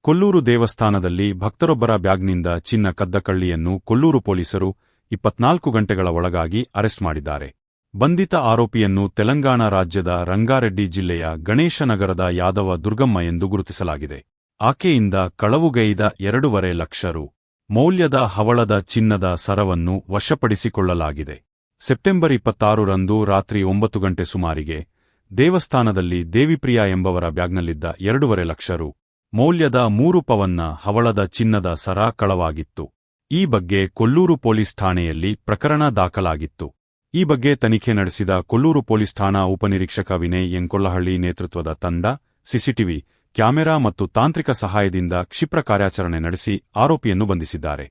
ಕೊಲ್ಲೂರು ದೇವಸ್ಥಾನದಲ್ಲಿ ಭಕ್ತರೊಬ್ಬರ ಬ್ಯಾಗ್ನಿಂದ ಚಿನ್ನ ಕದ್ದ ಕಳ್ಳಿಯನ್ನು ಕೊಲ್ಲೂರು ಪೊಲೀಸರು 24 ಗಂಟೆಗಳ ಒಳಗಾಗಿ ಅರೆಸ್ಟ್ ಮಾಡಿದ್ದಾರೆ. ಬಂಧಿತ ಆರೋಪಿಯನ್ನು ತೆಲಂಗಾಣ ರಾಜ್ಯದ ರಂಗಾರೆಡ್ಡಿ ಜಿಲ್ಲೆಯ ಗಣೇಶನಗರದ ಯಾದವ ದುರ್ಗಮ್ಮ ಎಂದು ಗುರುತಿಸಲಾಗಿದೆ. ಆಕೆಯಿಂದ ಕಳವುಗೈದ 2.5 ಲಕ್ಷ ರು. ಮೌಲ್ಯದ ಹವಳದ ಚಿನ್ನದ ಸರವನ್ನು ವಶಪಡಿಸಿಕೊಳ್ಳಲಾಗಿದೆ. ಸೆಪ್ಟೆಂಬರ್ 26ರಂದು ರಾತ್ರಿ 9 ಗಂಟೆ ಸುಮಾರಿಗೆ ದೇವಸ್ಥಾನದಲ್ಲಿ ದೇವಿಪ್ರಿಯಾ ಎಂಬವರ ಬ್ಯಾಗ್ನಲ್ಲಿದ್ದ 2.5 ಲಕ್ಷ ರು. ಮೌಲ್ಯದ 3 ಪವನ್ನ ಹವಳದ ಚಿನ್ನದ ಸರ ಕಳವಾಗಿತ್ತು. ಈ ಬಗ್ಗೆ ಕೊಲ್ಲೂರು ಪೊಲೀಸ್ ಠಾಣೆಯಲ್ಲಿ ಪ್ರಕರಣ ದಾಖಲಾಗಿತ್ತು. ಈ ಬಗ್ಗೆ ತನಿಖೆ ನಡೆಸಿದ ಕೊಲ್ಲೂರು ಪೊಲೀಸ್ ಠಾಣಾ ಉಪನಿರೀಕ್ಷಕ ವಿನಯ್ ಎಂಕೊಲ್ಲಹಳ್ಳಿ ನೇತೃತ್ವದ ತಂಡ ಸಿಸಿಟಿವಿ ಕ್ಯಾಮೆರಾ ಮತ್ತು ತಾಂತ್ರಿಕ ಸಹಾಯದಿಂದ ಕ್ಷಿಪ್ರ ಕಾರ್ಯಾಚರಣೆ ನಡೆಸಿ ಆರೋಪಿಯನ್ನು ಬಂಧಿಸಿದ್ದಾರೆ.